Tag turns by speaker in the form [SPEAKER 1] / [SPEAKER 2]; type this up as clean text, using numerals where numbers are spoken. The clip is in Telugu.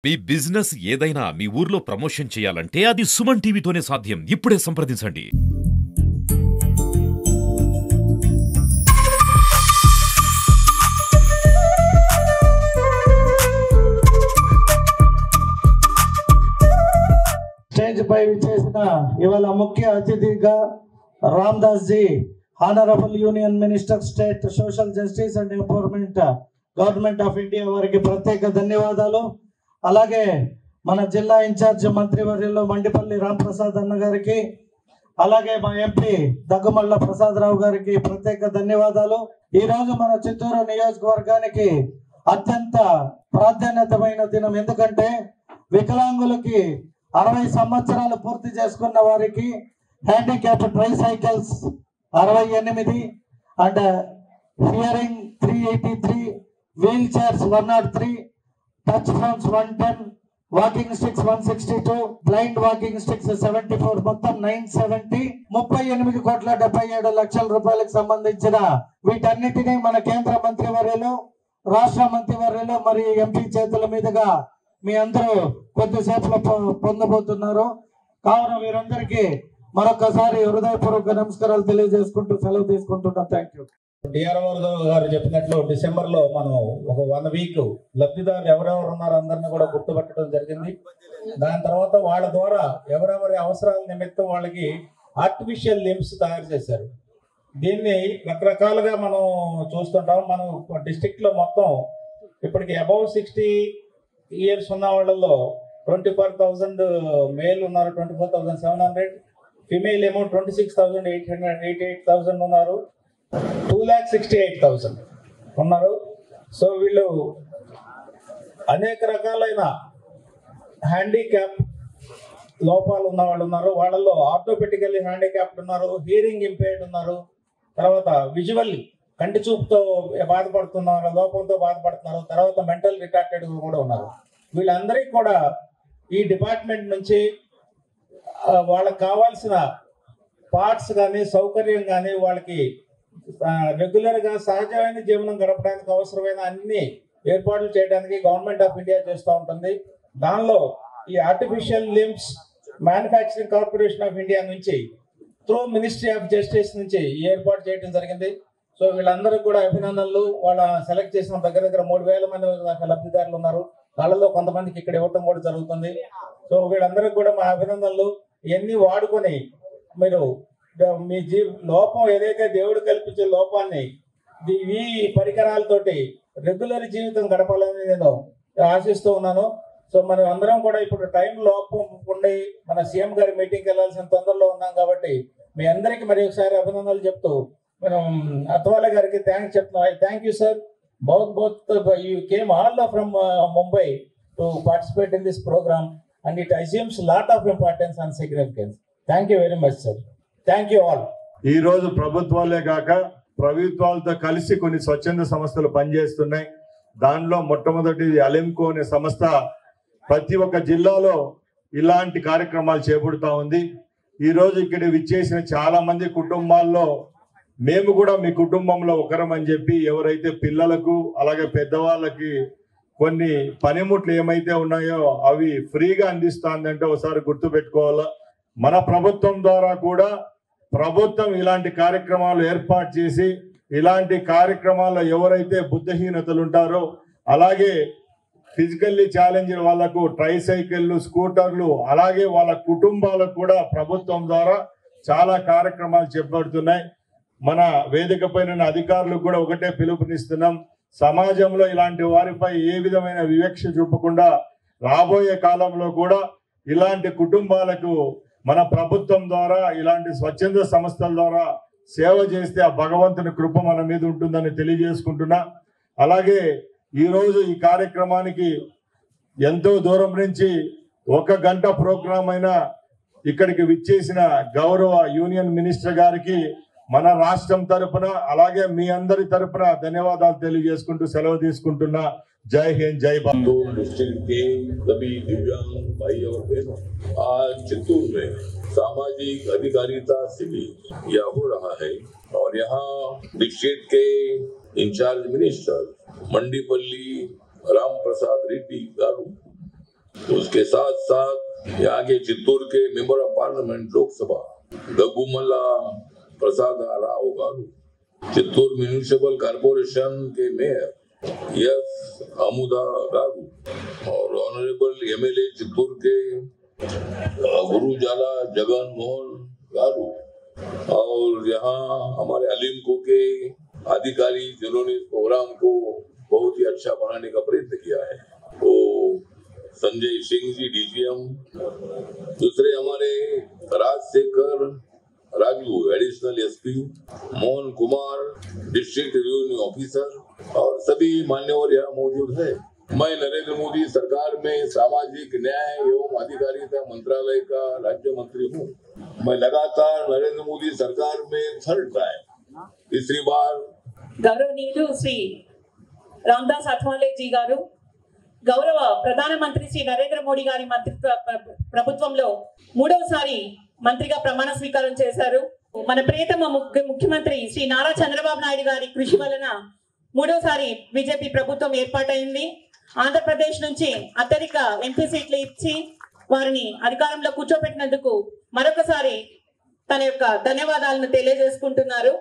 [SPEAKER 1] మీ బిజినెస్ ఏదైనా మీ ఊర్లో ప్రమోషన్ చేయాలంటే అది సుమన్ టీవీతోనే సాధ్యం. ఇప్పుడే సంప్రదించండి.
[SPEAKER 2] స్టేజ్ పై విచ్చేసిన ఇవాళ ముఖ్య అతిథిగా Ramdas ji, honourable union minister state social justice and empowerment, government of India వారికి ప్రత్యేక ధన్యవాదాలు. అలాగే మన జిల్లా ఇన్ఛార్జ్ మంత్రివర్యులు మండిపల్లి రాంప్రసాద్ అన్న గారికి, అలాగే మా ఎంపీ దగ్గుమల్ల ప్రసాదరావు గారికి ప్రత్యేక ధన్యవాదాలు. ఈరోజు మన చిత్తూరు నియోజకవర్గానికి అత్యంత ప్రాధాన్యతమైన దినం. ఎందుకంటే వికలాంగులకి 60 సంవత్సరాలు పూర్తి చేసుకున్న వారికి handicap tricycles 68 and hearing 383, wheelchairs 103, touch phones 110, walking sticks 162, blind walking sticks 74, మొత్తం 970, 38,77 రూపాయలకు సంబంధించిన వీటన్నిటినీ మన కేంద్ర మంత్రివర్యులు, రాష్ట్ర మంత్రివర్యులు మరియు ఎంపీ చేతుల మీదుగా మీ అందరూ కొద్దిసేపులో పొందబోతున్నారు. కావున వీరందరికీ మరొకసారి హృదయపూర్వక నమస్కారాలు తెలియజేసుకుంటూ సెలవు తీసుకుంటున్నాం. Thank you.
[SPEAKER 3] డిఆర్ఓ గారు చెప్పినట్లు డిసెంబర్లో మనం ఒక 1 వీక్ లబ్ధిదారులు ఎవరెవరు ఉన్నారో అందరినీ కూడా గుర్తుపట్టడం జరిగింది. దాని తర్వాత వాళ్ళ ద్వారా ఎవరెవరి అవసరాల నిమిత్తం వాళ్ళకి ఆర్టిఫిషియల్ లింబ్స్ తయారు చేశారు. దీన్ని రకరకాలుగా మనం చూస్తుంటాం. మనం డిస్ట్రిక్ట్లో మొత్తం ఇప్పటికి అబౌవ్ 60 years ఉన్న వాళ్ళలో 24,000 మేల్ ఉన్నారు, 24,700, ఫిమేల్ ఏమో 26,888 ఉన్నారు, 2,68,000 ఉన్నారు. సో వీళ్ళు అనేక రకాలైన హ్యాండిక్యాప్ లోపాలు ఉన్న వాళ్ళు ఉన్నారు. వాళ్ళలో ఆర్థోపెటికల్లీ హ్యాండిక్యాప్డ్ ఉన్నారు, హియరింగ్ ఇంపైర్డ్ ఉన్నారు, తర్వాత విజువల్లీ కంటి చూపుతో బాధపడుతున్నారు, లోపంతో బాధపడుతున్నారు, తర్వాత మెంటల్ రిటార్టెడ్ కూడా ఉన్నారు. వీళ్ళందరికీ కూడా ఈ డిపార్ట్మెంట్ నుంచి వాళ్ళకి కావాల్సిన పార్ట్స్ కానీ సౌకర్యం కానీ వాళ్ళకి రెగ్యులర్గా సహజమైన జీవనం గడపడానికి అవసరమైన అన్ని ఏర్పాట్లు చేయడానికి గవర్నమెంట్ ఆఫ్ ఇండియా చేస్తూ ఉంటుంది. దానిలో ఈ artificial limbs manufacturing corporation of India నుంచి త్రూ మినిస్ట్రీ ఆఫ్ జస్టిస్ నుంచి ఏర్పాటు చేయడం జరిగింది. సో వీళ్ళందరికీ కూడా అభినందనలు. వాళ్ళ సెలెక్ట్ చేసిన దగ్గర 3,000 మంది లబ్ధిదారులు ఉన్నారు. వాళ్ళలో కొంతమందికి ఇక్కడ ఇవ్వటం కూడా జరుగుతుంది. సో వీళ్ళందరికీ కూడా మా అభినందనలు. ఇవన్నీ వాడుకొని మీరు మీ లోపం ఏదైతే దేవుడు కల్పించే లోపాన్ని ఈ పరికరాలతోటి రెగ్యులర్ జీవితం గడపాలని నేను ఆశిస్తూ ఉన్నాను. సో మనం అందరం కూడా ఇప్పుడు టైం లోపం ఉండి మన సీఎం గారి మీటింగ్కి వెళ్ళాల్సిన తొందరలో ఉన్నాం కాబట్టి మీ అందరికీ మరి ఒకసారి అభినందనలు చెప్తూ మనం అత్వాలే గారికి థ్యాంక్స్ చెప్తున్నాం. Thank you sir. both you came all from Mumbai to participate in this program and it assumes a lot of importance and significance. Thank you very much, sir. Thank you all.
[SPEAKER 4] ఈ రోజు ప్రభుత్వాలే కాక ప్రభుత్వాలతో కలిసి కొన్ని స్వచ్ఛంద సంస్థలు పనిచేస్తున్నాయి. దానిలో మొట్టమొదటిది అలెంకో అనే సంస్థ ప్రతి ఒక్క జిల్లాలో ఇలాంటి కార్యక్రమాలు చేపడుతూ ఉంది. ఈ రోజు ఇక్కడ విచ్చేసిన చాలా మంది కుటుంబాల్లో మేము కూడా మీ కుటుంబంలో ఒకరం అని చెప్పి ఎవరైతే పిల్లలకు అలాగే పెద్దవాళ్ళకి కొన్ని పనిముట్లు ఏమైతే ఉన్నాయో అవి ఫ్రీగా అందిస్తుందంటే ఒకసారి గుర్తు పెట్టుకోవాలా. మన ప్రభుత్వం ద్వారా కూడా ప్రభుత్వం ఇలాంటి కార్యక్రమాలు ఏర్పాటు చేసి ఇలాంటి కార్యక్రమాల్లో ఎవరైతే బుద్ధిహీనతలు ఉంటారో అలాగే ఫిజికల్లీ ఛాలెంజ్ వాళ్ళకు ట్రైసైకిళ్ళు, స్కూటర్లు అలాగే వాళ్ళ కుటుంబాలకు కూడా ప్రభుత్వం ద్వారా చాలా కార్యక్రమాలు చేపడుతున్నాయి. మన వేదిక పైన అధికారులకు కూడా ఒకటే పిలుపునిస్తున్నాం. సమాజంలో ఇలాంటి వారిపై ఏ విధమైన వివక్ష చూపకుండా రాబోయే కాలంలో కూడా ఇలాంటి కుటుంబాలకు మన ప్రభుత్వం ద్వారా ఇలాంటి స్వచ్ఛంద సంస్థల ద్వారా సేవ చేస్తే ఆ భగవంతుని కృప మన మీద ఉంటుందని తెలియజేసుకుంటున్నా. అలాగే ఈరోజు ఈ కార్యక్రమానికి ఎంతో దూరం నుంచి 1 గంట ప్రోగ్రాం అయినా ఇక్కడికి విచ్చేసిన గౌరవ యూనియన్ మినిస్టర్ గారికి మన రాష్ట్రం తరపున అలాగే మీ అందరి తరపున ధన్యవాదాలు తెలియజేసుకుంటూ సెలవు తీసుకుంటున్నా. जय हिंद, जय भारत।
[SPEAKER 5] डिस्ट्रिक्ट के सभी दिव्यांग भाई और बहनों, आज चित्तूर में सामाजिक अधिकारिता शिविर यह हो रहा है और यहाँ डिस्ट्रिक्ट के इंचार्ज मिनिस्टर मंडीपल्ली राम प्रसाद रेड्डी गारू उसके साथ साथ यहाँ के चित्तूर के member of parliament Lok Sabha Gagumalla Prasad Rao garu, Chittoor municipal corporation के मेयर यस अमुदा गारू और ऑनरेबल एमएलए चित्तूर के गुरुजाला जगन मोहन गारू और यहाँ हमारे अलीमको के अधिकारी जिन्होंने इस प्रोग्राम को बहुत ही अच्छा बनाने का प्रयत्न किया है, वो संजय सिंह जी डीजीएम, दूसरे हमारे Rajasekhar Raju additional SP, Mohan Kumar district revenue officer और सभी मान्यवर यहाँ मौजूद है। मैं नरेंद्र मोदी सरकार में सामाजिक न्याय एवं अधिकारिता मंत्रालय का राज्य मंत्री हूँ। मैं लगातार नरेंद्र मोदी सरकार में थर्ड टाइम तीसरी बार
[SPEAKER 6] గౌరవనీయులు శ్రీ రామదాస్ అఠవాలే జీ గారు గౌరవ ప్రధానమంత్రి శ్రీ నరేంద్ర మోడీ గారి ప్రభుత్వంలో మూడవసారి మంత్రిగా ప్రమాణ స్వీకారం చేశారు. మన ప్రియతమ ముఖ్యమంత్రి శ్రీ నారా చంద్రబాబు నాయుడు గారి కృషి వలన మూడవసారి బీజేపీ ప్రభుత్వం ఏర్పాటైంది. ఆంధ్రప్రదేశ్ నుంచి అత్యధిక ఎంపీ సీట్లు ఇచ్చి వారిని అధికారంలో కూర్చోబెట్టినందుకు మరొకసారి తన యొక్క ధన్యవాదాలను తెలియజేసుకుంటున్నారు.